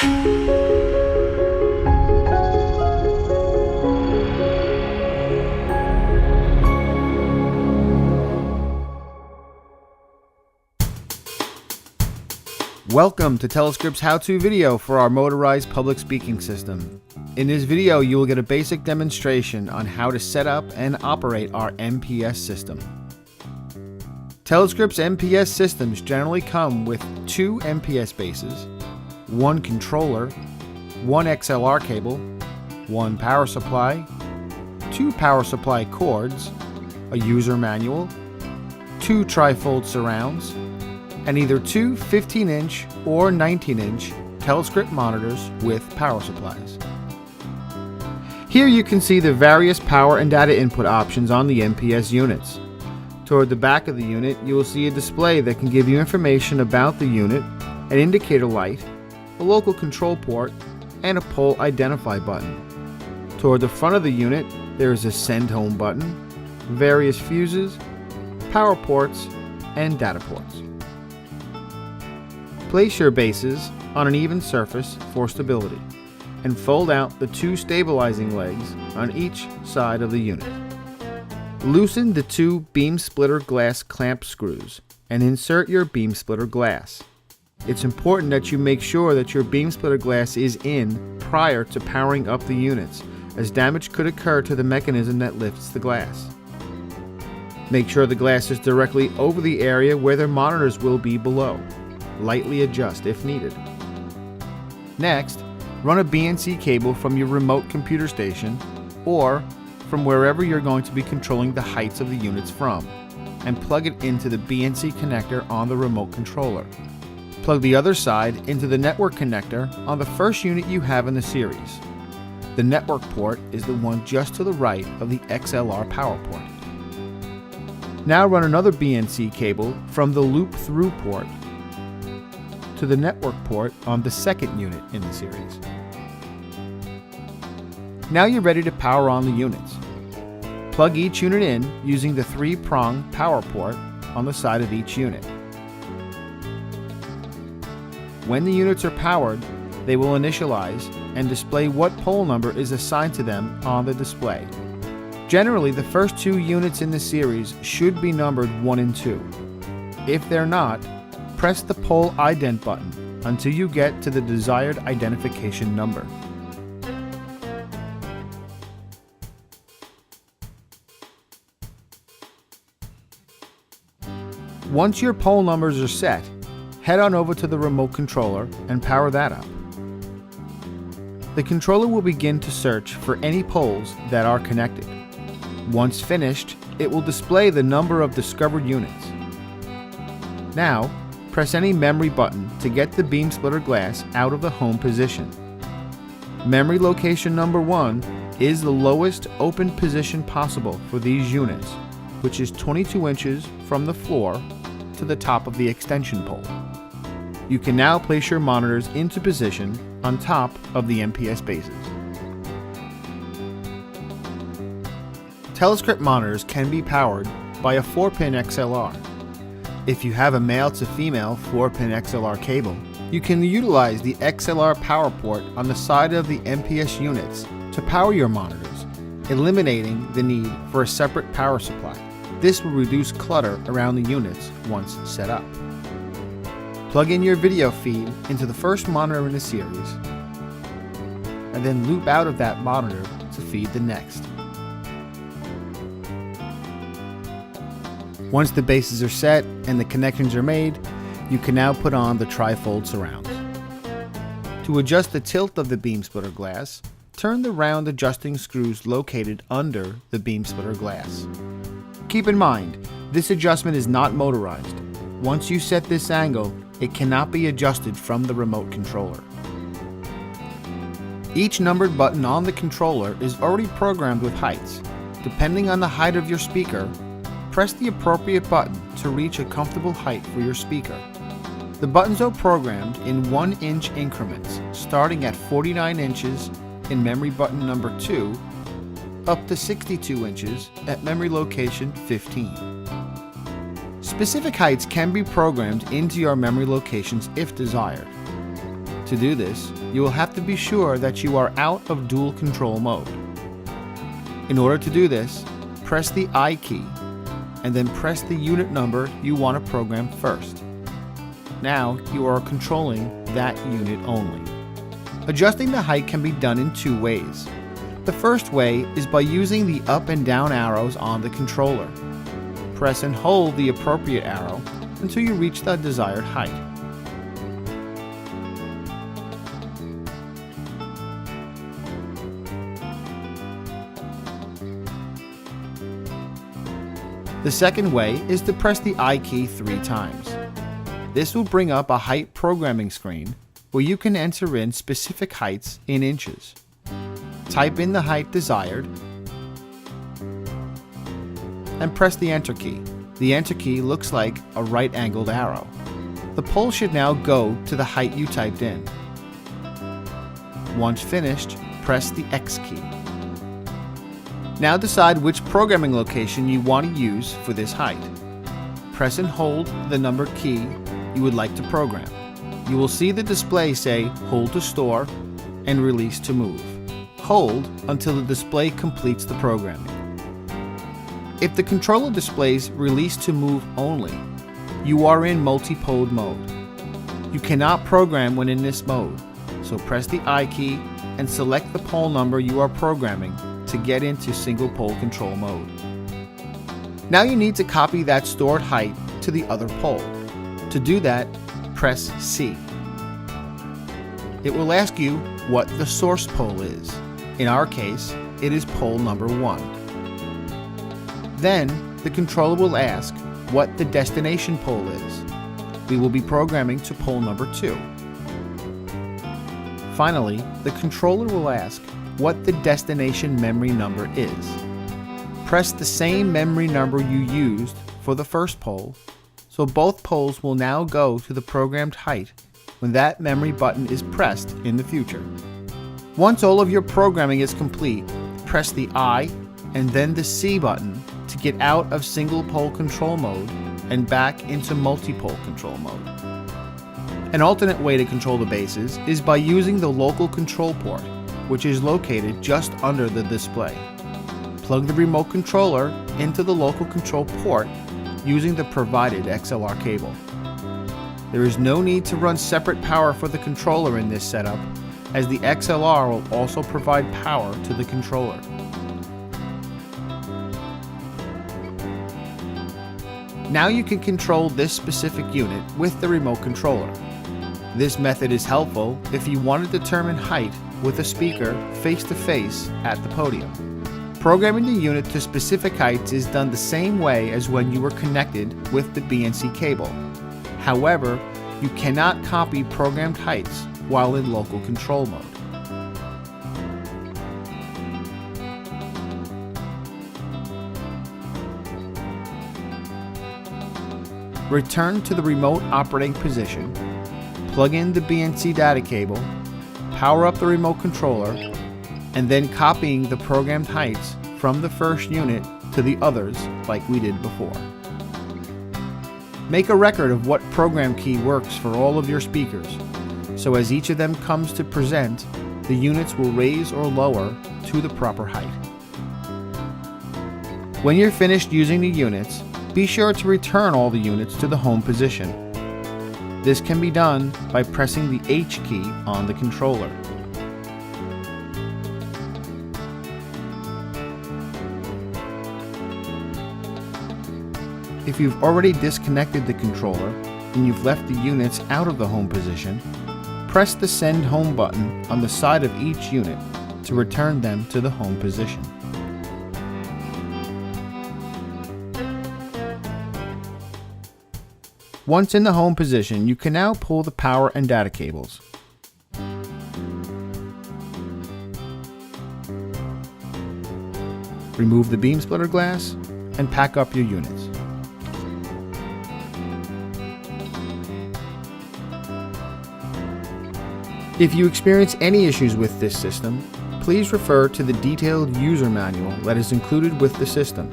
Welcome to Telescript's how-to video for our motorized public speaking system. In this video, you will get a basic demonstration on how to set up and operate our MPS system. Telescript's MPS systems generally come with 2 MPS bases, 1 controller, 1 XLR cable, 1 power supply, 2 power supply cords, a user manual, 2 trifold surrounds, and either 2 15-inch or 19-inch Telescript monitors with power supplies. Here you can see the various power and data input options on the MPS units. Toward the back of the unit, you will see a display that can give you information about the unit, an indicator light, a local control port, and a pole identify button. Toward the front of the unit, there is a send home button, various fuses, power ports, and data ports. Place your bases on an even surface for stability and fold out the 2 stabilizing legs on each side of the unit. Loosen the 2 beam splitter glass clamp screws and insert your beam splitter glass. It's important that you make sure that your beam splitter glass is in prior to powering up the units, as damage could occur to the mechanism that lifts the glass. Make sure the glass is directly over the area where the monitors will be below. Lightly adjust if needed. Next, run a BNC cable from your remote computer station or from wherever you're going to be controlling the heights of the units from, and plug it into the BNC connector on the remote controller. Plug the other side into the network connector on the first unit you have in the series. The network port is the one just to the right of the XLR power port. Now run another BNC cable from the loop-through port to the network port on the second unit in the series. Now you're ready to power on the units. Plug each unit in using the 3-prong power port on the side of each unit. When the units are powered, they will initialize and display what pole number is assigned to them on the display. Generally, the first 2 units in the series should be numbered 1 and 2. If they're not, press the pole ident button until you get to the desired identification number. Once your pole numbers are set, head on over to the remote controller and power that up. The controller will begin to search for any poles that are connected. Once finished, it will display the number of discovered units. Now, press any memory button to get the beam splitter glass out of the home position. Memory location number 1 is the lowest open position possible for these units, which is 22 inches from the floor to the top of the extension pole. You can now place your monitors into position on top of the MPS bases. Telescript monitors can be powered by a 4-pin XLR. If you have a male to female 4-pin XLR cable, you can utilize the XLR power port on the side of the MPS units to power your monitors, eliminating the need for a separate power supply. This will reduce clutter around the units once set up. Plug in your video feed into the first monitor in the series, and then loop out of that monitor to feed the next. Once the bases are set and the connections are made, you can now put on the trifold surrounds. To adjust the tilt of the beam splitter glass, turn the round adjusting screws located under the beam splitter glass. Keep in mind, this adjustment is not motorized. Once you set this angle, it cannot be adjusted from the remote controller. Each numbered button on the controller is already programmed with heights. Depending on the height of your speaker, press the appropriate button to reach a comfortable height for your speaker. The buttons are programmed in 1-inch increments, starting at 49 inches in memory button number 2, up to 62 inches at memory location 15. Specific heights can be programmed into your memory locations if desired. To do this, you will have to be sure that you are out of dual control mode. In order to do this, press the I key and then press the unit number you want to program first. Now you are controlling that unit only. Adjusting the height can be done in two ways. The first way is by using the up and down arrows on the controller. Press and hold the appropriate arrow until you reach the desired height. The second way is to press the I key 3 times. This will bring up a height programming screen where you can enter in specific heights in inches. Type in the height desired and press the Enter key. The Enter key looks like a right-angled arrow. The pole should now go to the height you typed in. Once finished, press the X key. Now decide which programming location you want to use for this height. Press and hold the number key you would like to program. You will see the display say Hold to Store and Release to Move. Hold until the display completes the programming. If the controller displays Release to Move only, you are in multi-pole mode. You cannot program when in this mode, so press the I key and select the pole number you are programming to get into single pole control mode. Now you need to copy that stored height to the other pole. To do that, press C. It will ask you what the source pole is. In our case, it is pole number 1. Then, the controller will ask what the destination pole is. We will be programming to pole number 2. Finally, the controller will ask what the destination memory number is. Press the same memory number you used for the first pole, so both poles will now go to the programmed height when that memory button is pressed in the future. Once all of your programming is complete, press the I and then the C button to get out of single pole control mode and back into multi-pole control mode. An alternate way to control the bases is by using the local control port, which is located just under the display. Plug the remote controller into the local control port using the provided XLR cable. There is no need to run separate power for the controller in this setup, as the XLR will also provide power to the controller. Now you can control this specific unit with the remote controller. This method is helpful if you want to determine height with a speaker face-to-face at the podium. Programming the unit to specific heights is done the same way as when you were connected with the BNC cable. However, you cannot copy programmed heights while in local control mode. Return to the remote operating position, plug in the BNC data cable, power up the remote controller, and then copying the programmed heights from the first unit to the others like we did before. Make a record of what program key works for all of your speakers, so as each of them comes to present, the units will raise or lower to the proper height. When you're finished using the units, be sure to return all the units to the home position. This can be done by pressing the H key on the controller. If you've already disconnected the controller and you've left the units out of the home position, press the Send Home button on the side of each unit to return them to the home position. Once in the home position, you can now pull the power and data cables. Remove the beam splitter glass and pack up your units. If you experience any issues with this system, please refer to the detailed user manual that is included with the system.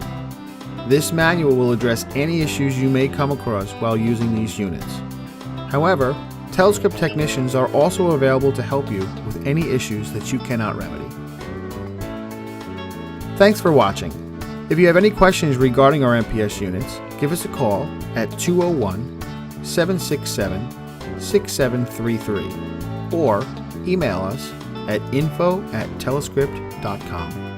This manual will address any issues you may come across while using these units. However, Telescript technicians are also available to help you with any issues that you cannot remedy. Thanks for watching. If you have any questions regarding our MPS units, give us a call at 201-767-6733 or email us at info@telescript.com.